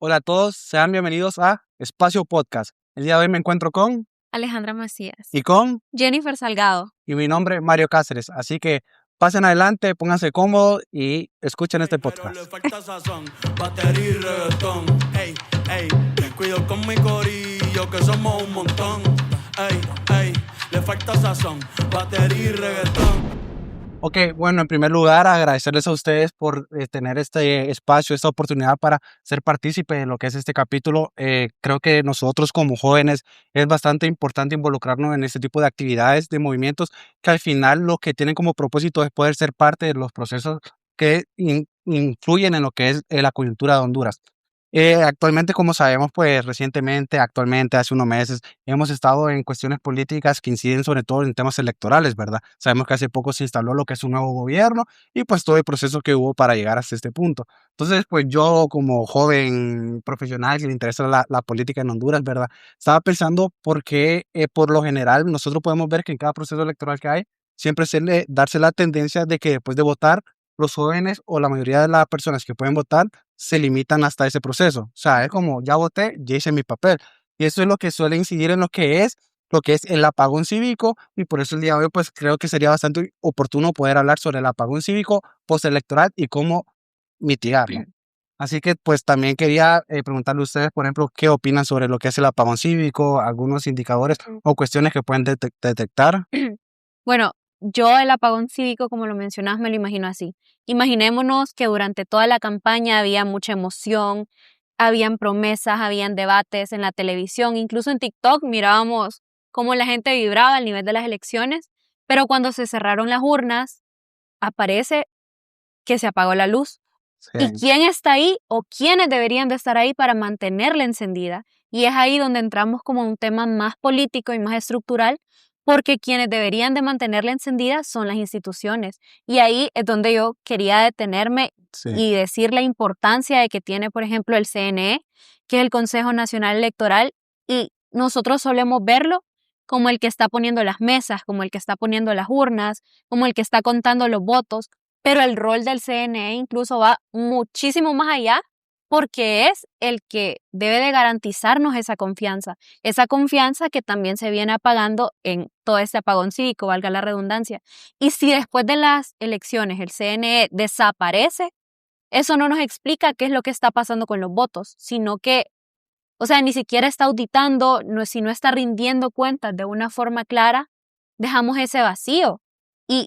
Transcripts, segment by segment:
Hola a todos, sean bienvenidos a Espacio Podcast. El día de hoy me encuentro con Alejandra Macías. y con Jennifer Salgado. y mi nombre es Mario Cáceres. Así que pasen adelante, pónganse cómodos y escuchen este Pero le podcast. falta sazón, batería y reggaetón. Ey, ey, cuido con mi corillo que somos un montón. Ey, ey, le falta sazón, batería y reggaetón. Ok, bueno, en primer lugar, agradecerles a ustedes por tener este espacio, esta oportunidad para ser partícipe de lo que es este capítulo. Creo que nosotros como jóvenes es bastante importante involucrarnos en este tipo de actividades, de movimientos, que al final lo que tienen como propósito es poder ser parte de los procesos que influyen en lo que es la coyuntura de Honduras. Actualmente, como sabemos, pues actualmente, hace unos meses, hemos estado en cuestiones políticas que inciden sobre todo en temas electorales, ¿verdad? Sabemos que hace poco se instaló lo que es un nuevo gobierno y pues todo el proceso que hubo para llegar hasta este punto. Entonces, pues yo como joven profesional que le interesa la política en Honduras, ¿verdad? Estaba pensando por qué, por lo general, nosotros podemos ver que en cada proceso electoral que hay, siempre darse la tendencia de que después de votar, los jóvenes o la mayoría de las personas que pueden votar se limitan hasta ese proceso. O sea, es como, ya voté, ya hice mi papel. Y eso es lo que suele incidir en lo que es el apagón cívico, y por eso el día de hoy, pues creo que sería bastante oportuno poder hablar sobre el apagón cívico postelectoral y cómo mitigarlo. Así que, pues también quería preguntarle a ustedes, por ejemplo, qué opinan sobre lo que es el apagón cívico, algunos indicadores o cuestiones que pueden detectar. Bueno, yo el apagón cívico, como lo mencionas, me lo imagino así. Imaginémonos que durante toda la campaña había mucha emoción, habían promesas, habían debates en la televisión, incluso en TikTok mirábamos cómo la gente vibraba al nivel de las elecciones, pero cuando se cerraron las urnas, aparece que se apagó la luz. ¿Y Sí, quién está ahí o quiénes deberían de estar ahí para mantenerla encendida? Y es ahí donde entramos como un tema más político y más estructural, porque quienes deberían de mantenerla encendida son las instituciones. Y ahí es donde yo quería detenerme sí, y decir la importancia de que tiene, por ejemplo, el CNE, que es el Consejo Nacional Electoral, y nosotros solemos verlo como el que está poniendo las mesas, como el que está poniendo las urnas, como el que está contando los votos, pero el rol del CNE incluso va muchísimo más allá porque es el que debe de garantizarnos esa confianza que también se viene apagando en todo este apagón cívico, valga la redundancia. Y si después de las elecciones el CNE desaparece, eso no nos explica qué es lo que está pasando con los votos, sino que, o sea, ni siquiera está auditando, si no está rindiendo cuentas de una forma clara, dejamos ese vacío. Y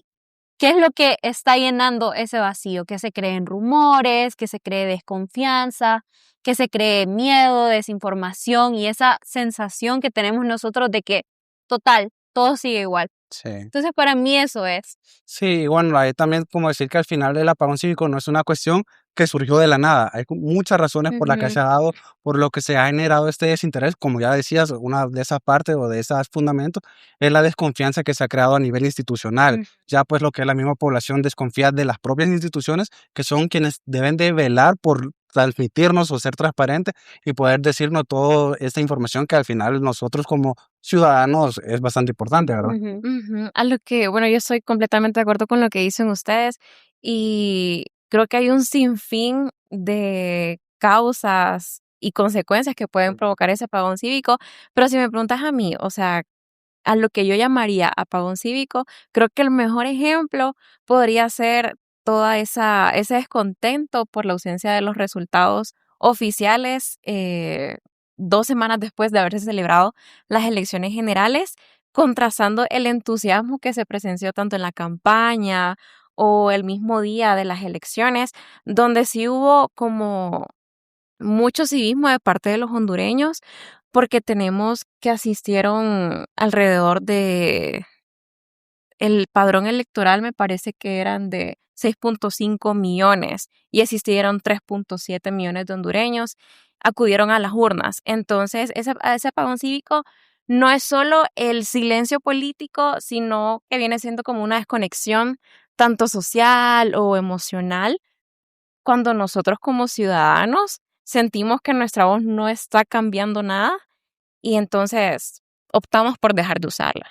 ¿qué es lo que está llenando ese vacío? Que se creen rumores, que se cree desconfianza, que se cree miedo, desinformación y esa sensación que tenemos nosotros de que, total, todo sigue igual. sí. Entonces, para mí eso es. Sí, bueno, hay también como decir que al final el apagón cívico no es una cuestión que surgió de la nada. Hay muchas razones por las que Ujú, se ha dado, por lo que se ha generado este desinterés. Como ya decías, una de esas partes o de esos fundamentos es la desconfianza que se ha creado a nivel institucional. ujú. Ya pues lo que es la misma población desconfía de las propias instituciones, que son quienes deben de velar por transmitirnos o ser transparentes y poder decirnos toda esta información que al final nosotros como ciudadanos es bastante importante, ¿verdad? Ujú. Ujú. A lo que, bueno, yo estoy completamente de acuerdo con lo que dicen ustedes y creo que hay un sinfín de causas y consecuencias que pueden provocar ese apagón cívico, pero si me preguntas a mí, o sea, a lo que yo llamaría apagón cívico, creo que el mejor ejemplo podría ser ese descontento por la ausencia de los resultados oficiales 2 semanas después de haberse celebrado las elecciones generales, contrastando el entusiasmo que se presenció tanto en la campaña o el mismo día de las elecciones, donde sí hubo como mucho civismo de parte de los hondureños, porque tenemos que asistieron alrededor de el padrón electoral me parece que eran de 6.5 millones y asistieron 3.7 millones de hondureños, acudieron a las urnas. Entonces, ese apagón cívico no es solo el silencio político, sino que viene siendo como una desconexión tanto social o emocional cuando nosotros como ciudadanos sentimos que nuestra voz no está cambiando nada y entonces optamos por dejar de usarla.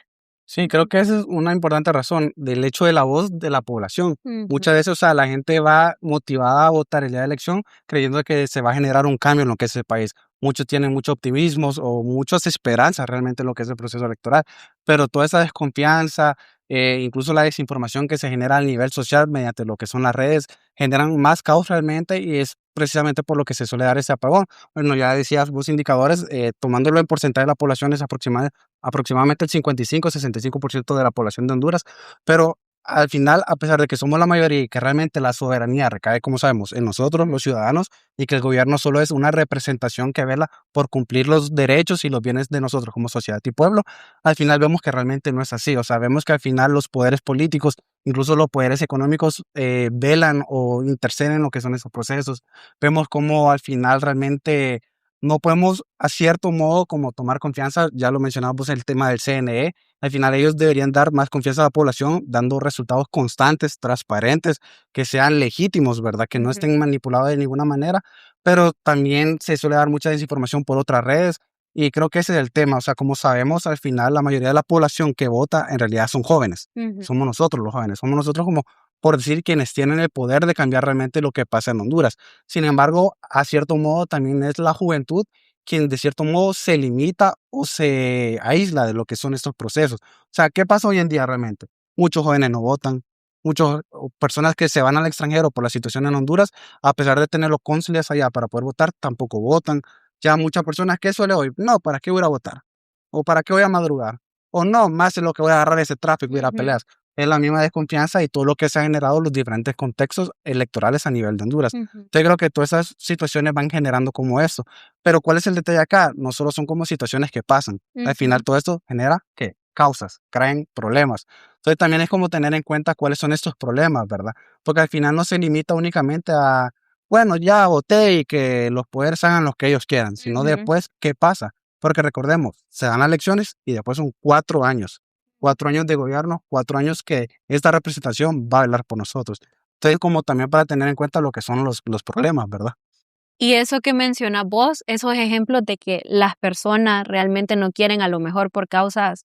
Sí, creo que esa es una importante razón del hecho de la voz de la población. Ujú. Muchas veces, o sea, la gente va motivada a votar el día de elección creyendo que se va a generar un cambio en lo que es el país. Muchos tienen mucho optimismo o muchas esperanzas realmente en lo que es el proceso electoral, pero toda esa desconfianza, incluso la desinformación que se genera a nivel social mediante lo que son las redes, generan más caos realmente y es precisamente por lo que se suele dar ese apagón. Bueno, ya decías vos indicadores, tomándolo en porcentaje de la población es aproximadamente el 55-65% de la población de Honduras, pero al final, a pesar de que somos la mayoría y que realmente la soberanía recae, como sabemos, en nosotros, los ciudadanos, y que el gobierno solo es una representación que vela por cumplir los derechos y los bienes de nosotros como sociedad y pueblo, al final vemos que realmente no es así. O sea, vemos que al final los poderes políticos, incluso los poderes económicos, velan o interceden en lo que son esos procesos. Vemos cómo al final realmente no podemos, a cierto modo, como tomar confianza, ya lo mencionábamos, el tema del CNE, al final ellos deberían dar más confianza a la población, dando resultados constantes, transparentes, que sean legítimos, ¿verdad? Que no Ujú. estén manipulados de ninguna manera, pero también se suele dar mucha desinformación por otras redes, y creo que ese es el tema. O sea, como sabemos, al final la mayoría de la población que vota en realidad son jóvenes, Ujú. somos nosotros los jóvenes, somos nosotros como, por decir, quienes tienen el poder de cambiar realmente lo que pasa en Honduras. Sin embargo, a cierto modo también es la juventud quien de cierto modo se limita o se aísla de lo que son estos procesos. O sea, ¿qué pasa hoy en día realmente? Muchos jóvenes no votan, muchas personas que se van al extranjero por la situación en Honduras, a pesar de tener los cónsules allá para poder votar, tampoco votan. Ya muchas personas que suele hoy, no, ¿para qué voy a ir a votar? ¿O para qué voy a madrugar? O no, más es lo que voy a agarrar ese tráfico y ir a Ujú. peleas. Es la misma desconfianza y todo lo que se ha generado en los diferentes contextos electorales a nivel de Honduras. Ujú. Entonces creo que todas esas situaciones van generando como eso. Pero ¿cuál es el detalle acá? No solo son como situaciones que pasan. Al Ujú. final todo esto genera, ¿qué? Causas, traen problemas. Entonces también es como tener en cuenta cuáles son estos problemas, ¿verdad? Porque al final no se limita únicamente a, bueno, ya voté y que los poderes hagan lo que ellos quieran, sino Ujú. después, ¿qué pasa? Porque recordemos, se dan las elecciones y después son 4 años. 4 años de gobierno, 4 años que esta representación va a velar por nosotros. Entonces, como también para tener en cuenta lo que son los problemas, ¿verdad? Y eso que mencionas vos, esos ejemplos de que las personas realmente no quieren a lo mejor por causas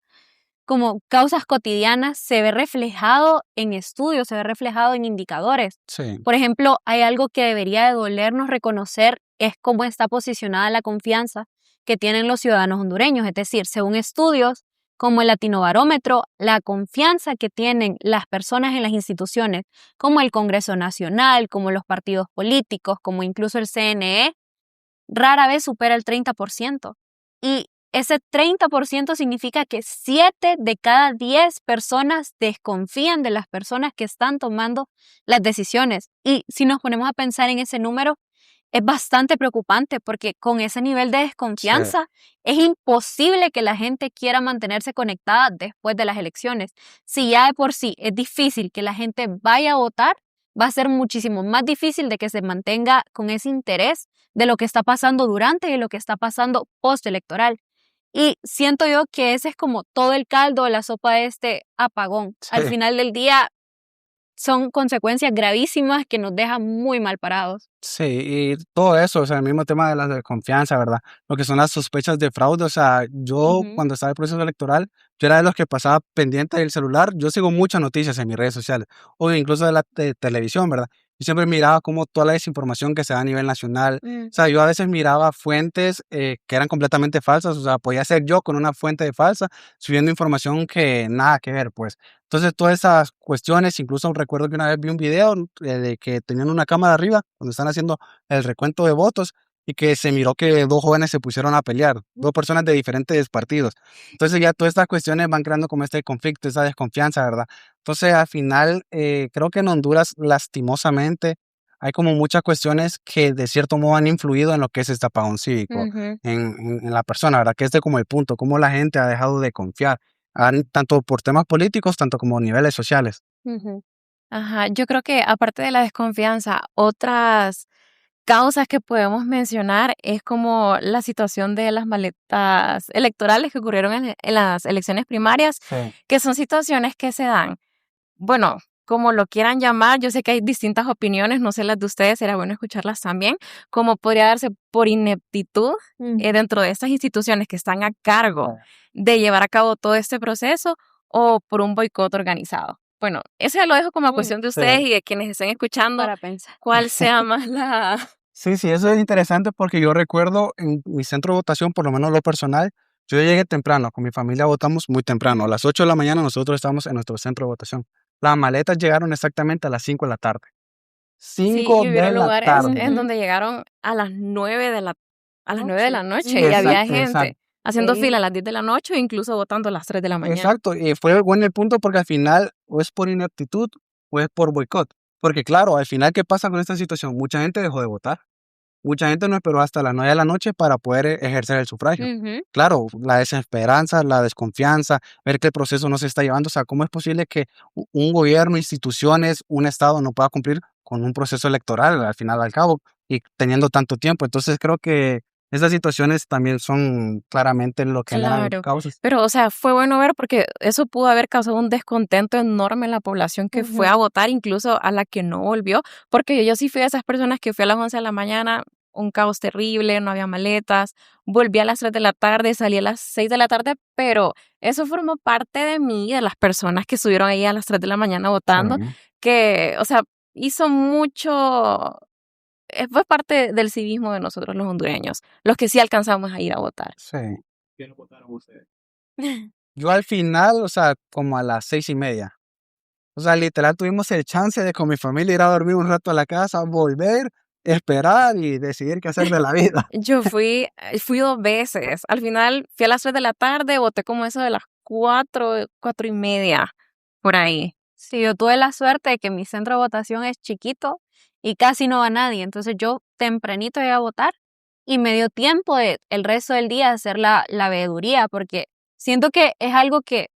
como causas cotidianas, se ve reflejado en estudios, se ve reflejado en indicadores. Sí, Por ejemplo, hay algo que debería de dolernos reconocer, es cómo está posicionada la confianza que tienen los ciudadanos hondureños. Es decir, según estudios como el Latinobarómetro, la confianza que tienen las personas en las instituciones, como el Congreso Nacional, como los partidos políticos, como incluso el CNE, rara vez supera el 30%. Y ese 30% significa que 7 de cada 10 personas desconfían de las personas que están tomando las decisiones. Y si nos ponemos a pensar en ese número, es bastante preocupante porque con ese nivel de sí, desconfianza es imposible que la gente quiera mantenerse conectada después de las elecciones. Si ya de por sí es difícil que la gente vaya a votar, va a ser muchísimo más difícil de que se mantenga con ese interés de lo que está pasando durante y lo que está pasando postelectoral. Y siento yo que ese es como todo el caldo de la sopa de este apagón. Al sí. final del día son consecuencias gravísimas que nos dejan muy mal parados. Sí, y todo eso, o sea, el mismo tema de la desconfianza, ¿verdad? Lo que son las sospechas de fraude, o sea, yo Ujú. cuando estaba en el proceso electoral, yo era de los que pasaba pendiente del celular, yo sigo muchas noticias en mis redes sociales, o incluso de la televisión, ¿verdad? Yo siempre miraba como toda la desinformación que se da a nivel nacional, o sea, yo a veces miraba fuentes que eran completamente falsas, o sea, podía ser yo con una fuente de falsa, subiendo información que nada que ver, pues. Entonces, todas esas cuestiones, incluso recuerdo que una vez vi un video de que tenían una cámara arriba, donde están haciendo el recuento de votos, y que se miró que dos jóvenes se pusieron a pelear, dos personas de diferentes partidos. Entonces ya todas estas cuestiones van creando como este conflicto, esa desconfianza, ¿verdad? Entonces al final creo que en Honduras lastimosamente hay como muchas cuestiones que de cierto modo han influido en lo que es este apagón cívico, Ujú. en la persona, ¿verdad? Que este como el punto, cómo la gente ha dejado de confiar, tanto por temas políticos, tanto como niveles sociales. Ujú. Ajá, yo creo que aparte de la desconfianza, otras causas que podemos mencionar es como la situación de las maletas electorales que ocurrieron en las elecciones primarias, Sí. que son situaciones que se dan, bueno, como lo quieran llamar, yo sé que hay distintas opiniones, no sé las de ustedes, será bueno escucharlas también, como podría darse por ineptitud Ujú. dentro de estas instituciones que están a cargo de llevar a cabo todo este proceso, o por un boicot organizado. Bueno, eso ya lo dejo como a cuestión de ustedes y de quienes estén escuchando, Para pensar. cuál sea más la... Sí, sí, eso es interesante porque yo recuerdo en mi centro de votación, por lo menos lo personal, yo llegué temprano, con mi familia votamos muy temprano. A las 8 de la mañana nosotros estábamos en nuestro centro de votación. Las maletas llegaron exactamente a las 5 de la tarde. Sí, 5 y de hubieron la lugares tarde. en donde llegaron a las 9 de la noche Sí, y había Exacto, gente exacto. haciendo Sí. fila a las 10 de la noche o incluso votando a las 3 de la mañana. Exacto, y fue bueno el punto porque al final o es por ineptitud o es por boicot. Porque claro, al final, ¿qué pasa con esta situación? Mucha gente dejó de votar. Mucha gente no esperó hasta las 9 de la noche para poder ejercer el sufragio. Ujú. Claro, la desesperanza, la desconfianza, ver que el proceso no se está llevando. O sea, ¿cómo es posible que un gobierno, instituciones, un Estado no pueda cumplir con un proceso electoral al final al cabo y teniendo tanto tiempo? Entonces creo que esas situaciones también son claramente lo que generan Claro, causas. pero o sea, fue bueno ver porque eso pudo haber causado un descontento enorme en la población que fue Ujú. a votar, incluso a la que no volvió, porque yo sí fui de esas personas que fui a las 11 de la mañana, un caos terrible, no había maletas, volví a las 3 de la tarde, salí a las 6 de la tarde, pero eso formó parte de mí, de las personas que estuvieron ahí a las 3 de la mañana votando, Sí, que, o sea, hizo mucho, fue parte del civismo de nosotros los hondureños, los que sí alcanzamos a ir a votar. sí. Yo al final, o sea, como a las 6:30. O sea, literal tuvimos el chance de con mi familia ir a dormir un rato a la casa, volver, esperar y decidir qué hacer de la vida. Yo fui 2 veces. Al final fui a las 3 de la tarde, voté como eso de las 4, 4:30, por ahí. Sí, yo tuve la suerte de que mi centro de votación es chiquito y casi no va nadie. Entonces yo tempranito llegué a votar y me dio tiempo el resto del día de hacer la veeduría, porque siento que es algo que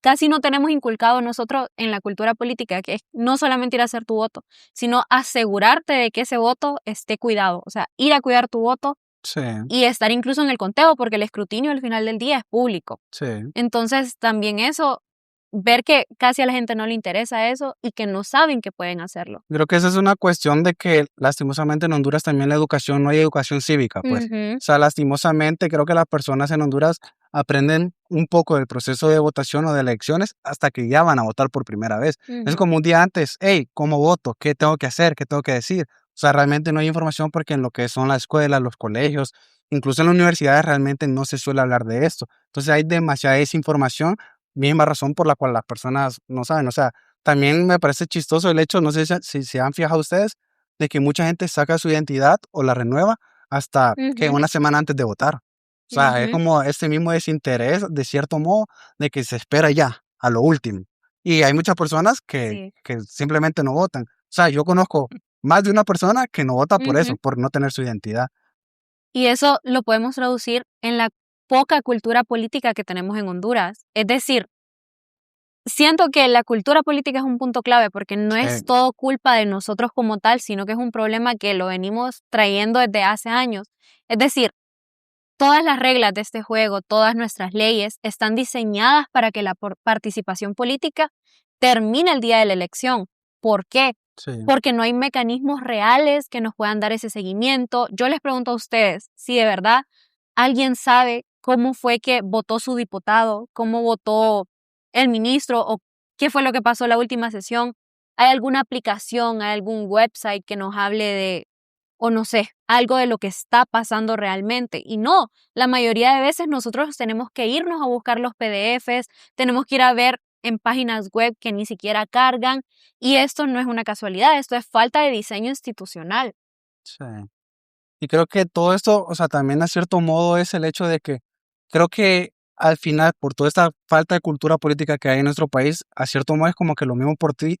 casi no tenemos inculcado nosotros en la cultura política, que es no solamente ir a hacer tu voto, sino asegurarte de que ese voto esté cuidado. O sea, ir a cuidar tu voto Sí, y estar incluso en el conteo, porque el escrutinio al final del día es público. sí. Entonces, también eso, ver que casi a la gente no le interesa eso y que no saben que pueden hacerlo. Creo que esa es una cuestión de que lastimosamente en Honduras también la educación, no hay educación cívica, pues. Ujú. O sea, lastimosamente creo que las personas en Honduras aprenden un poco del proceso de votación o de elecciones hasta que ya van a votar por primera vez. Es Ujú. como un día antes, hey, ¿cómo voto? ¿Qué tengo que hacer? ¿Qué tengo que decir? O sea, realmente no hay información porque en lo que son las escuelas, los colegios, incluso en las universidades realmente no se suele hablar de esto. Entonces hay demasiada desinformación, misma razón por la cual las personas no saben. O sea, también me parece chistoso el hecho, no sé si se han fijado ustedes, de que mucha gente saca su identidad o la renueva hasta que Ujú. una semana antes de votar. O sea, es Ujú. como este mismo desinterés, de cierto modo, de que se espera ya, a lo último. Y hay muchas personas Sí. que simplemente no votan. O sea, yo conozco más de una persona que no vota por eso, Ujú. por no tener su identidad. Y eso lo podemos traducir en la poca cultura política que tenemos en Honduras. Es decir, siento que la cultura política es un punto clave porque no es Sí, todo culpa de nosotros como tal, sino que es un problema que lo venimos trayendo desde hace años. Es decir, todas las reglas de este juego, todas nuestras leyes están diseñadas para que la participación política termine el día de la elección. ¿Por qué? sí, Porque no hay mecanismos reales que nos puedan dar ese seguimiento. Yo les pregunto a ustedes si de verdad alguien sabe cómo fue que votó su diputado, cómo votó el ministro o qué fue lo que pasó en la última sesión. ¿Hay alguna aplicación, hay algún website que nos hable de, o no sé, algo de lo que está pasando realmente? Y no, la mayoría de veces nosotros tenemos que irnos a buscar los PDFs, tenemos que ir a ver en páginas web que ni siquiera cargan, y esto no es una casualidad, esto es falta de diseño institucional. sí. Y creo que todo esto, o sea, también a cierto modo es el hecho de que creo que al final, por toda esta falta de cultura política que hay en nuestro país, a cierto modo es como que los mismos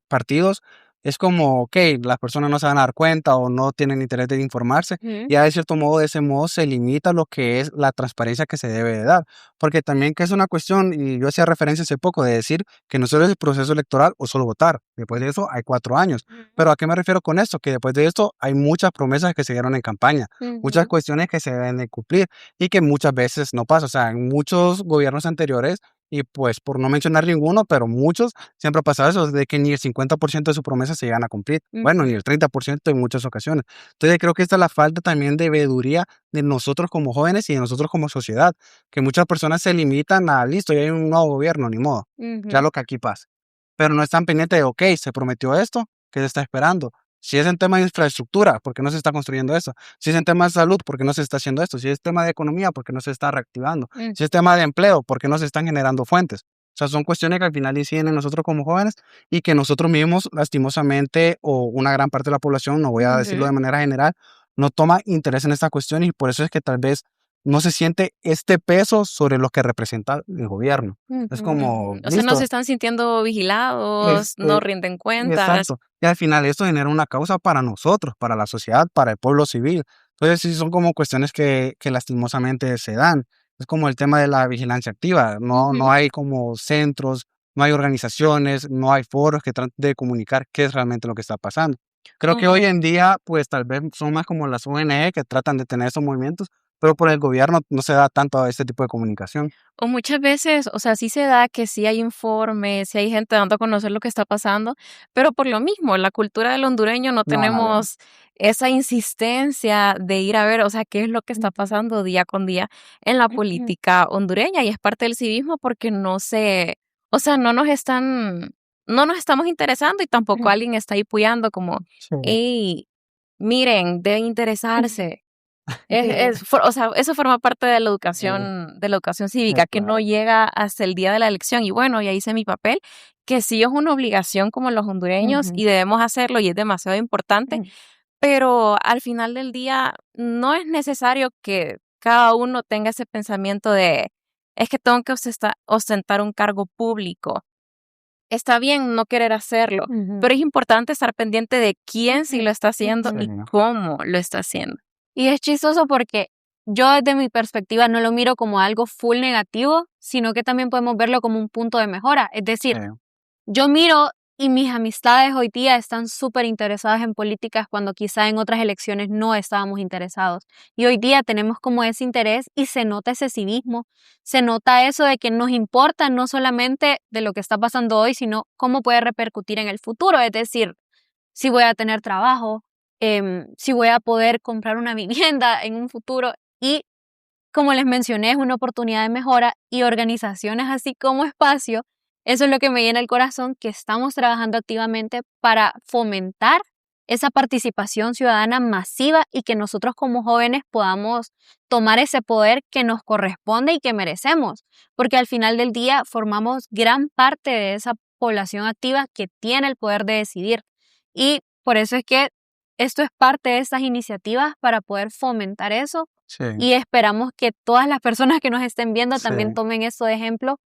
partidos, es como, ok, las personas no se van a dar cuenta o no tienen interés de informarse, Ujú. y de cierto modo, de ese modo se limita lo que es la transparencia que se debe de dar. Porque también que es una cuestión, y yo hacía referencia hace poco, de decir que no solo es el proceso electoral o solo votar, después de eso hay 4 años. Pero ¿a qué me refiero con esto? Que después de esto hay muchas promesas que se dieron en campaña, muchas Ujú. cuestiones que se deben de cumplir y que muchas veces no pasa. O sea, en muchos gobiernos anteriores y pues por no mencionar ninguno, pero muchos, siempre ha pasado eso, de que ni el 50% de su promesa se llegan a cumplir, bueno, ni Ujú. el 30% en muchas ocasiones. Entonces creo que esta es la falta también de veeduría de nosotros como jóvenes y de nosotros como sociedad, que muchas personas se limitan a, listo, ya hay un nuevo gobierno, ni modo, ya Ujú. lo que aquí pasa. Pero no están pendientes de, ok, se prometió esto, ¿qué se está esperando? Si es en tema de infraestructura, ¿por qué no se está construyendo eso? Si es en tema de salud, ¿por qué no se está haciendo esto? Si es tema de economía, ¿por qué no se está reactivando? Mm. Si es tema de empleo, ¿por qué no se están generando fuentes? O sea, son cuestiones que al final inciden en nosotros como jóvenes y que nosotros mismos, lastimosamente, o una gran parte de la población, no voy a decirlo Ujú. de manera general, no toma interés en esta cuestión y por eso es que tal vez no se siente este peso sobre lo que representa el gobierno. Es Ujú. como, O sea, no se listo, están sintiendo vigilados, no este, rinden cuentas. exacto. Y al final esto genera una causa para nosotros, para la sociedad, para el pueblo civil. Entonces sí son como cuestiones que lastimosamente se dan. Es como el tema de la vigilancia activa. No Ujú. hay como centros, no hay organizaciones, no hay foros que traten de comunicar qué es realmente lo que está pasando. Creo que hoy O en día, pues tal vez son más como las ONG que tratan de tener esos movimientos, pero por el gobierno no se da tanto a este tipo de comunicación. O muchas veces, o sea, sí se da que sí hay informes, sí hay gente dando a conocer lo que está pasando, pero por lo mismo, la cultura del hondureño no No, nada. tenemos esa insistencia de ir a ver, o sea, qué es lo que está pasando día con día en la Ujú. política hondureña y es parte del civismo porque no se, o sea, no nos estamos interesando y tampoco alguien está ahí puyando como, Sí. hey, miren, deben interesarse. Sí. O sea, eso forma parte Eh, de la educación es cívica, que no claro. llega hasta el día de la elección. Y bueno, ya hice mi papel, que sí es una obligación como los hondureños Ujú. y debemos hacerlo y es demasiado importante, Mm. pero al final del día no es necesario que cada uno tenga ese pensamiento de, es que tengo que ostentar un cargo público. Está bien no querer hacerlo, Ujú. pero es importante estar pendiente de quién sí Ujú. lo está haciendo Ujú. y Sí. cómo lo está haciendo. Y es chistoso porque yo desde mi perspectiva no lo miro como algo full negativo, sino que también podemos verlo como un punto de mejora. Es decir, Sí. yo miro y mis amistades hoy día están súper interesadas en políticas cuando quizá en otras elecciones no estábamos interesados. Y hoy día tenemos como ese interés y se nota ese civismo, se nota eso de que nos importa no solamente de lo que está pasando hoy, sino cómo puede repercutir en el futuro. Es decir, si voy a tener trabajo, si voy a poder comprar una vivienda en un futuro y como les mencioné, es una oportunidad de mejora y organizaciones así como Espacio, eso es lo que me llena el corazón, que estamos trabajando activamente para fomentar esa participación ciudadana masiva y que nosotros como jóvenes podamos tomar ese poder que nos corresponde y que merecemos, porque al final del día formamos gran parte de esa población activa que tiene el poder de decidir. Y por eso es que esto es parte de estas iniciativas para poder fomentar eso Sí. y esperamos que todas las personas que nos estén viendo Sí. también tomen eso de ejemplo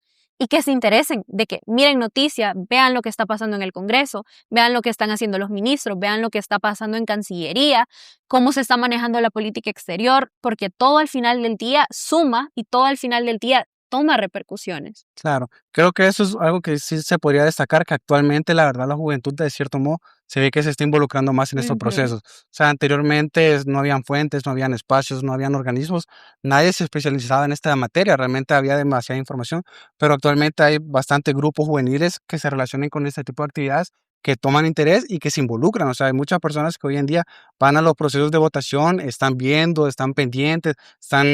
y que se interesen de que miren noticias, vean lo que está pasando en el Congreso, vean lo que están haciendo los ministros, vean lo que está pasando en Cancillería, cómo se está manejando la política exterior, porque todo al final del día suma y todo al final del día toma repercusiones. Claro, creo que eso es algo que sí se podría destacar, que actualmente la verdad la juventud de cierto modo se ve que se está involucrando más en estos Ujú. procesos. O sea, anteriormente no habían fuentes, no habían espacios, no habían organismos, nadie se especializaba en esta materia, realmente había demasiada información, pero actualmente hay bastantes grupos juveniles que se relacionan con este tipo de actividades, que toman interés y que se involucran. O sea, hay muchas personas que hoy en día van a los procesos de votación, están viendo, están pendientes, están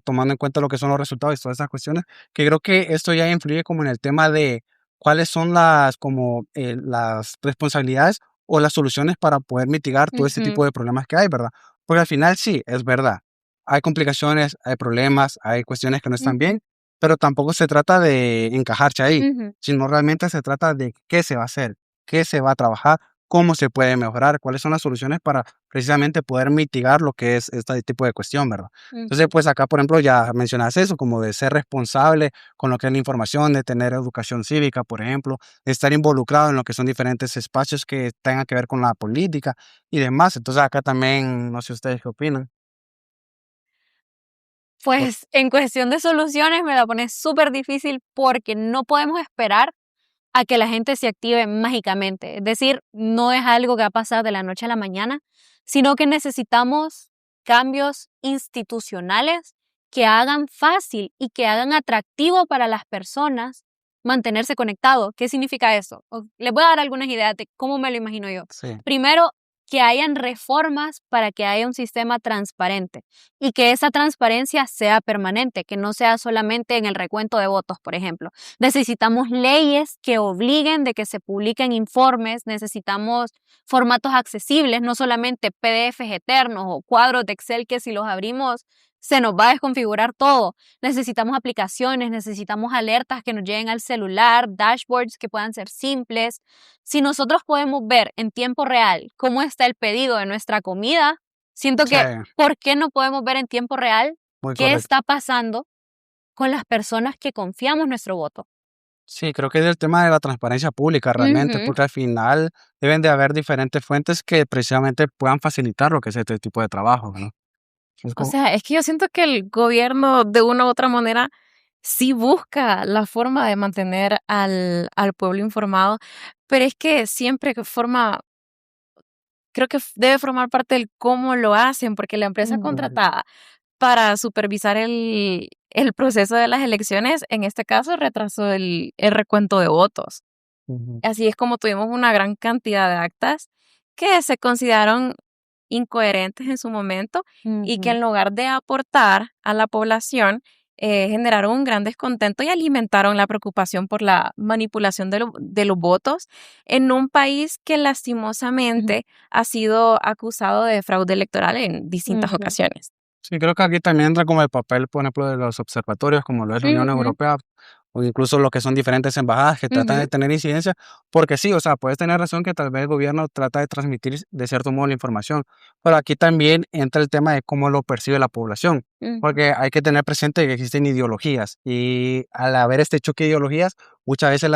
tomando en cuenta lo que son los resultados y todas esas cuestiones que creo que esto ya influye como en el tema de cuáles son las como, las responsabilidades o las soluciones para poder mitigar todo este Ujú. tipo de problemas que hay, ¿verdad? Porque al final sí, es verdad, hay complicaciones, hay problemas, hay cuestiones que no están Ujú. bien, pero tampoco se trata de encajarse ahí, Ujú. sino realmente se trata de qué se va a hacer, qué se va a trabajar, cómo se puede mejorar, cuáles son las soluciones para precisamente poder mitigar lo que es este tipo de cuestión, ¿verdad? Entonces, Ujú. pues acá, por ejemplo, ya mencionaste eso, como de ser responsable con lo que es la información, de tener educación cívica, por ejemplo, de estar involucrado en lo que son diferentes espacios que tengan que ver con la política y demás. Entonces, acá también, no sé ustedes qué opinan. Por- Pues en cuestión de soluciones me la pones súper difícil porque no podemos esperar a que la gente se active mágicamente. Es decir, no es algo que va a pasar de la noche a la mañana, sino que necesitamos cambios institucionales que hagan fácil y que hagan atractivo para las personas mantenerse conectado. ¿Qué significa eso? Les voy a dar algunas ideas de cómo me lo imagino yo. Sí. Primero, que hayan reformas para que haya un sistema transparente y que esa transparencia sea permanente, que no sea solamente en el recuento de votos, por ejemplo. Necesitamos leyes que obliguen de que se publiquen informes, necesitamos formatos accesibles, no solamente PDFs eternos o cuadros de Excel que si los abrimos se nos va a desconfigurar todo. Necesitamos aplicaciones, necesitamos alertas que nos lleguen al celular, dashboards que puedan ser simples. Si nosotros podemos ver en tiempo real cómo está el pedido de nuestra comida, siento Sí, que, ¿por qué no podemos ver en tiempo real muy qué correcto. está pasando con las personas que confiamos nuestro voto? Sí, creo que es el tema de la transparencia pública realmente, Ujú. porque al final deben de haber diferentes fuentes que precisamente puedan facilitar lo que es este tipo de trabajo, ¿no? Es O como, sea, es que yo siento que el gobierno de una u otra manera sí busca la forma de mantener al pueblo informado, pero es que siempre que creo que debe formar parte del cómo lo hacen, porque la empresa Ujú. contratada para supervisar el proceso de las elecciones, en este caso, retrasó el recuento de votos. ujú, Así es como tuvimos una gran cantidad de actas que se consideraron incoherentes en su momento y que Ujú. en lugar de aportar a la población, generaron un gran descontento y alimentaron la preocupación por la manipulación de los votos en un país que Ujú. lastimosamente ha sido acusado de fraude electoral en distintas Ujú. ocasiones. sí, creo que aquí también entra como el papel, por ejemplo, de los observatorios, como lo es la Unión Ujú. Europea, o incluso lo que son diferentes embajadas que tratan Ujú. de tener incidencia, porque sí, o sea, puedes tener razón que tal vez el gobierno trata de transmitir de cierto modo la información, pero aquí también entra el tema de cómo lo percibe la población, Ujú. porque hay que tener presente que existen ideologías y al haber este choque de ideologías, muchas veces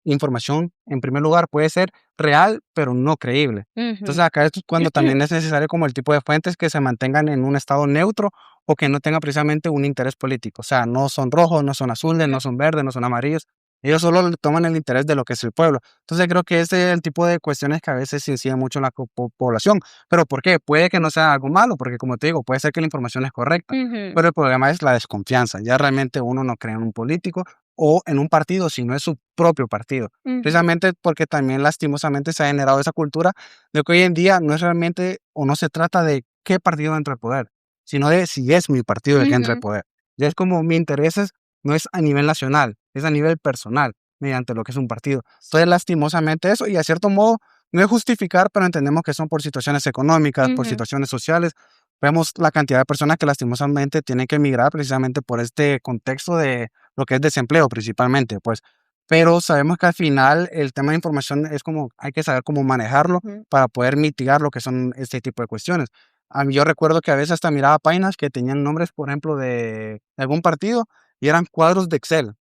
información, en primer lugar, puede ser real, pero no creíble. Ujú. Entonces acá es cuando también es necesario como el tipo de fuentes que se mantengan en un estado neutro o que no tengan precisamente un interés político. O sea, no son rojos, no son azules, no son verdes, no son amarillos. Ellos solo toman el interés de lo que es el pueblo. Entonces creo que ese es el tipo de cuestiones que a veces inciden mucho en la población. ¿Pero por qué? Puede que no sea algo malo, porque como te digo, puede ser que la información es correcta. Ujú. Pero el problema es la desconfianza. Ya realmente uno no cree en un político o en un partido, si no es su propio partido. Ujú. Precisamente porque también lastimosamente se ha generado esa cultura de que hoy en día no es realmente o no se trata de qué partido entra al poder, sino de si es mi partido el que entra al Ujú. poder. Ya es como mi intereses no es a nivel nacional, es a nivel personal, mediante lo que es un partido. Entonces, lastimosamente eso, y a cierto modo, no es justificar, pero entendemos que son por situaciones económicas, por Ujú. situaciones sociales. Vemos la cantidad de personas que lastimosamente tienen que emigrar precisamente por este contexto de lo que es desempleo principalmente, pues. Pero sabemos que al final el tema de información es como, hay que saber cómo manejarlo Ujú. para poder mitigar lo que son este tipo de cuestiones. A mí yo recuerdo que a veces hasta miraba páginas que tenían nombres, por ejemplo, de algún partido y eran cuadros de Excel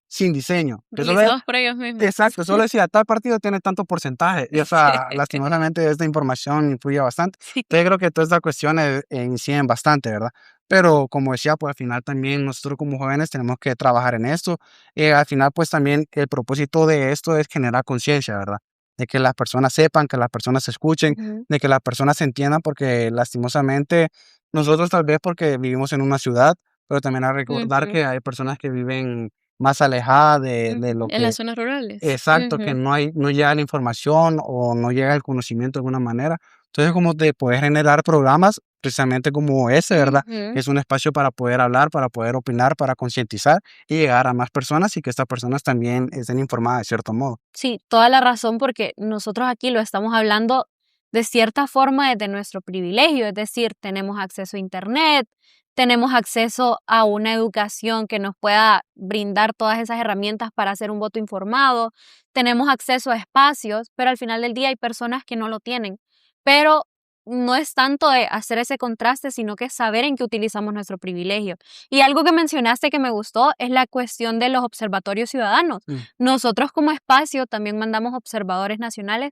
sin diseño. Que solo Realizados por ellos mismos. exacto, solo decía tal partido tiene tanto porcentaje. Y o sea, lastimosamente esta información influye bastante. Sí. Entonces creo que todas estas cuestiones inciden bastante, ¿verdad? Pero como decía, pues al final también nosotros como jóvenes tenemos que trabajar en esto. Al final, pues también el propósito de esto es generar conciencia, ¿verdad? De que las personas sepan, que las personas se escuchen, Ujú. de que las personas se entiendan, porque lastimosamente nosotros tal vez porque vivimos en una ciudad, pero también a recordar Ujú. que hay personas que viven más alejadas de Ujú. lo En las que zonas rurales. exacto, que Ujú. no llega la información o no llega el conocimiento de alguna manera. Entonces, como de poder generar programas precisamente como ese, ¿verdad? Que Ujú. es un espacio para poder hablar, para poder opinar, para concientizar y llegar a más personas y que estas personas también estén informadas de cierto modo. Sí, toda la razón, porque nosotros aquí lo estamos hablando de cierta forma desde nuestro privilegio, es decir, tenemos acceso a Internet, tenemos acceso a una educación que nos pueda brindar todas esas herramientas para hacer un voto informado, tenemos acceso a espacios, pero al final del día hay personas que no lo tienen. Pero no es tanto de hacer ese contraste, sino que saber en qué utilizamos nuestro privilegio. Y algo que mencionaste que me gustó es la cuestión de los observatorios ciudadanos. Mm, Nosotros como espacio también mandamos observadores nacionales,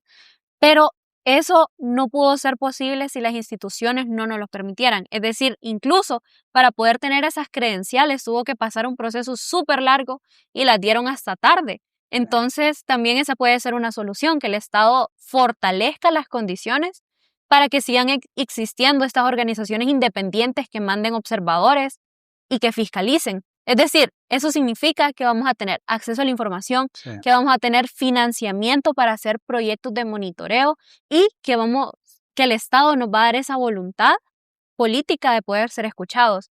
pero eso no pudo ser posible si las instituciones no nos lo permitieran. Es decir, incluso para poder tener esas credenciales tuvo que pasar un proceso súper largo y las dieron hasta tarde. Entonces, también esa puede ser una solución, que el Estado fortalezca las condiciones para que sigan existiendo estas organizaciones independientes que manden observadores y que fiscalicen. Es decir, eso significa que vamos a tener acceso a la información, Sí. que vamos a tener financiamiento para hacer proyectos de monitoreo y que el Estado nos va a dar esa voluntad política de poder ser escuchados.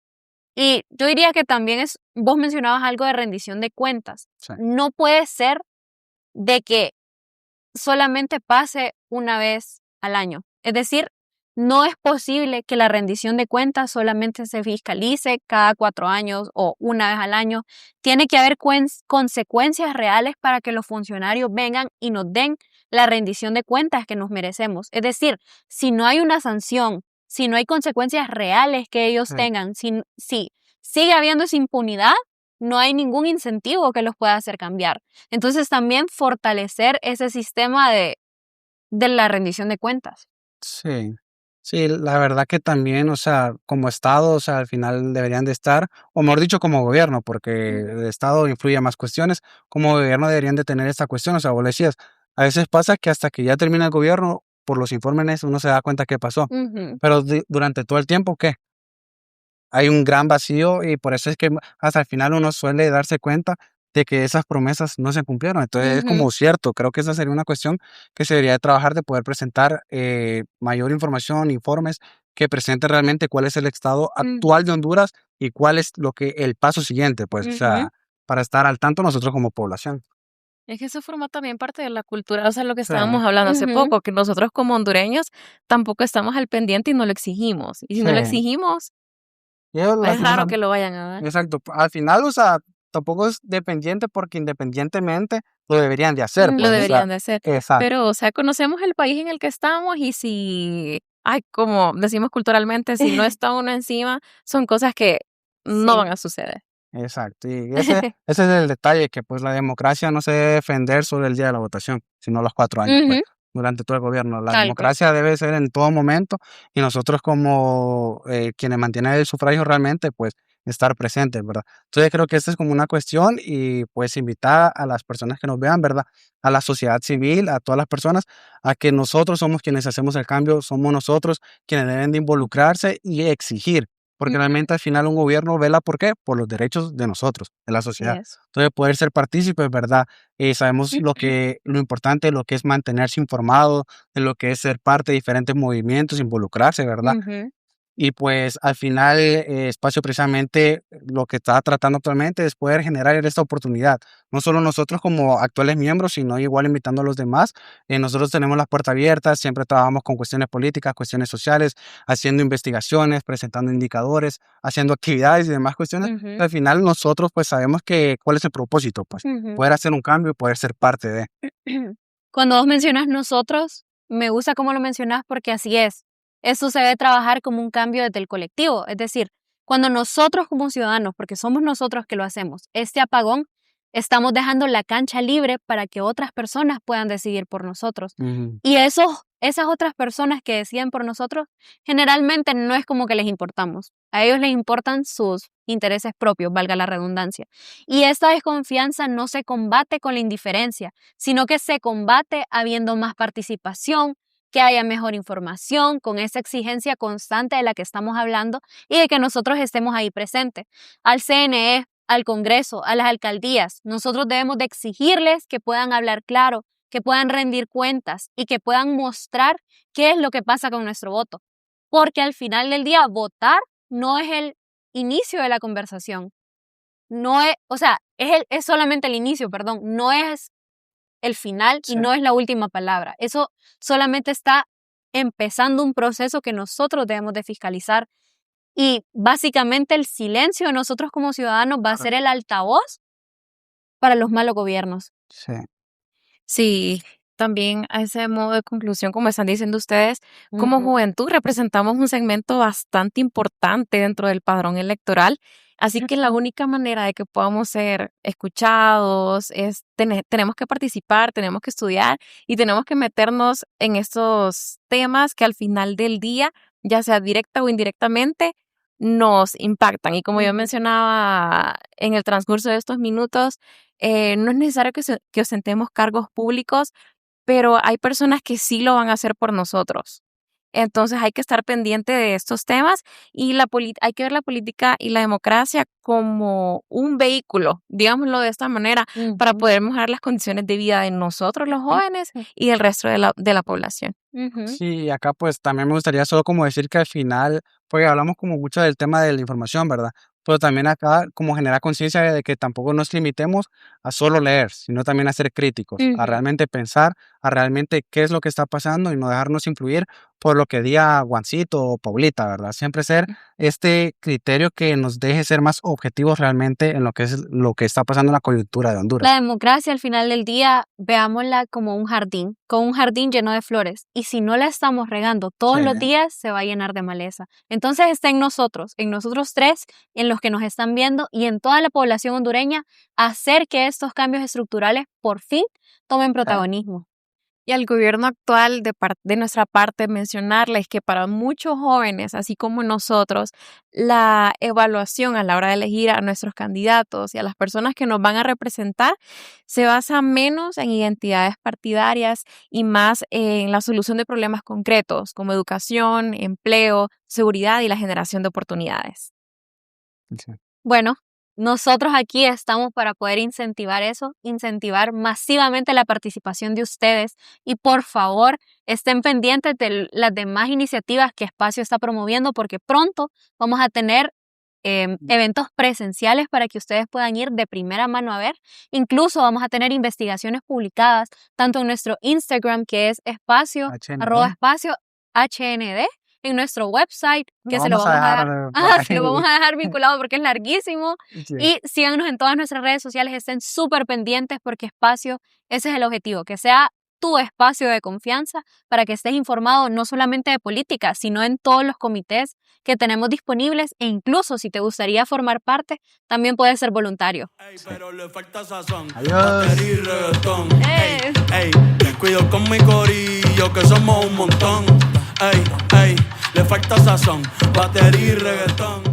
Y yo diría que también vos mencionabas algo de rendición de cuentas. Sí. No puede ser de que solamente pase una vez al año. Es decir, no es posible que la rendición de cuentas solamente se fiscalice cada 4 años o una vez al año. Tiene que haber consecuencias reales para que los funcionarios vengan y nos den la rendición de cuentas que nos merecemos. Es decir, si no hay una sanción, si no hay consecuencias reales que ellos Sí. tengan, si sigue habiendo esa impunidad, no hay ningún incentivo que los pueda hacer cambiar. Entonces también fortalecer ese sistema de la rendición de cuentas. Sí, sí, la verdad que también, o sea, como Estado, o sea, al final deberían de estar, o mejor dicho, como gobierno, porque el Estado influye en más cuestiones, como gobierno deberían de tener esta cuestión, o sea, vos le decías, a veces pasa que hasta que ya termina el gobierno, por los informes uno se da cuenta qué pasó, Ujú. pero durante todo el tiempo, ¿qué? Hay un gran vacío y por eso es que hasta el final uno suele darse cuenta de que esas promesas no se cumplieron. Entonces es como cierto, creo que esa sería una cuestión que se debería de trabajar de poder presentar mayor información, informes que presenten realmente cuál es el estado actual de Honduras y cuál es el paso siguiente, pues, o sea, para estar al tanto nosotros como población. Es que eso forma también parte de la cultura, o sea, lo que Sí, estábamos hablando hace Ujú. poco, que nosotros como hondureños tampoco estamos al pendiente y no lo exigimos. Y si no lo sí. exigimos, Y ellos es raro lastimosamente, que lo vayan a dar. exacto, al final, o sea, tampoco es dependiente porque independientemente lo deberían de hacer, Lo pues, o sea, deberían de hacer. exacto. Pero, o sea, conocemos el país en el que estamos y si, ay, como decimos culturalmente, si no está uno encima, son cosas que no Sí. van a suceder. Exacto, y ese es el detalle, que pues la democracia no se debe defender solo el día de la votación, sino los 4 años, pues, Ujú. durante todo el gobierno. La Tal cual. democracia debe ser en todo momento y nosotros como quienes mantienen el sufragio realmente, pues, estar presentes, ¿verdad? Entonces creo que esta es como una cuestión y pues invitar a las personas que nos vean, ¿verdad? A la sociedad civil, a todas las personas, a que nosotros somos quienes hacemos el cambio, somos nosotros quienes deben de involucrarse y exigir. Porque Ujú. realmente al final un gobierno vela ¿por qué? Por los derechos de nosotros, de la Así sociedad. es. Entonces, poder ser partícipes, ¿verdad? Sabemos lo importante, lo que es mantenerse informado, de lo que es ser parte de diferentes movimientos, involucrarse, ¿verdad? Ujú. Y pues al final, Espacio precisamente lo que está tratando actualmente es poder generar esta oportunidad. No solo nosotros como actuales miembros, sino igual invitando a los demás. Nosotros tenemos las puertas abiertas, siempre trabajamos con cuestiones políticas, cuestiones sociales, haciendo investigaciones, presentando indicadores, haciendo actividades y demás cuestiones. Ujú. Al final nosotros pues sabemos que cuál es el propósito, pues Ujú. poder hacer un cambio y poder ser parte de. Cuando vos mencionas nosotros, me gusta cómo lo mencionas porque así es. Eso se debe trabajar como un cambio desde el colectivo. Es decir, cuando nosotros como ciudadanos, porque somos nosotros que lo hacemos, este apagón, estamos dejando la cancha libre para que otras personas puedan decidir por nosotros. Ujú. Y esas otras personas que deciden por nosotros, generalmente no es como que les importamos. A ellos les importan sus intereses propios, valga la redundancia. Y esta desconfianza no se combate con la indiferencia, sino que se combate habiendo más participación, que haya mejor información, con esa exigencia constante de la que estamos hablando y de que nosotros estemos ahí presentes. Al CNE, al Congreso, a las alcaldías, nosotros debemos de exigirles que puedan hablar claro, que puedan rendir cuentas y que puedan mostrar qué es lo que pasa con nuestro voto. Porque al final del día, votar no es el inicio de la conversación. No es, o sea, es solamente el inicio, perdón, no es el final y Sí, no es la última palabra. Eso solamente está empezando un proceso que nosotros debemos de fiscalizar y básicamente el silencio de nosotros como ciudadanos va a ser correcto. el altavoz para los malos gobiernos. Sí, Sí, también a ese modo de conclusión, como están diciendo ustedes, como Ujú. juventud representamos un segmento bastante importante dentro del padrón electoral, así que la única manera de que podamos ser escuchados es tenemos que participar, tenemos que estudiar y tenemos que meternos en estos temas que al final del día, ya sea directa o indirectamente, nos impactan. Y como yo Ujú. mencionaba en el transcurso de estos minutos, no es necesario que ostentemos cargos públicos, pero hay personas que sí lo van a hacer por nosotros. Entonces hay que estar pendiente de estos temas y hay que ver la política y la democracia como un vehículo, digámoslo de esta manera, para poder mejorar las condiciones de vida de nosotros los jóvenes y del resto de la población. Sí, acá pues también me gustaría solo como decir que al final, porque hablamos como mucho del tema de la información, ¿verdad? Pero también acá como generar conciencia de que tampoco nos limitemos a solo leer, sino también a ser críticos, a realmente pensar, a realmente qué es lo que está pasando y no dejarnos influir por lo que diga Juancito o Paulita, ¿verdad? Siempre ser este criterio que nos deje ser más objetivos realmente en lo que es lo que está pasando en la coyuntura de Honduras. La democracia al final del día, veámosla como un jardín, con un jardín lleno de flores. Y si no la estamos regando todos los días, se va a llenar de maleza. Entonces está en nosotros tres, en los que nos están viendo y en toda la población hondureña, hacer que estos cambios estructurales por fin tomen protagonismo. Y al gobierno actual, de nuestra parte, mencionarles que para muchos jóvenes, así como nosotros, la evaluación a la hora de elegir a nuestros candidatos y a las personas que nos van a representar se basa menos en identidades partidarias y más en la solución de problemas concretos como educación, empleo, seguridad y la generación de oportunidades. Sí. Bueno, nosotros aquí estamos para poder incentivar eso, incentivar masivamente la participación de ustedes y por favor estén pendientes de las demás iniciativas que Espacio está promoviendo porque pronto vamos a tener eventos presenciales para que ustedes puedan ir de primera mano a ver. Incluso vamos a tener investigaciones publicadas tanto en nuestro Instagram que es espacio, @espacio HND, en nuestro website, que se lo vamos a dejar vinculado porque es larguísimo. Sí. Y síganos en todas nuestras redes sociales, estén súper pendientes porque Espacio, ese es el objetivo, que sea tu espacio de confianza para que estés informado no solamente de política, sino en todos los comités que tenemos disponibles e incluso si te gustaría formar parte, también puedes ser voluntario. Pero le falta sazón. Batería y reggaetón. Cuido con mi corillo que somos un montón. Le falta sazón, batería y reggaetón.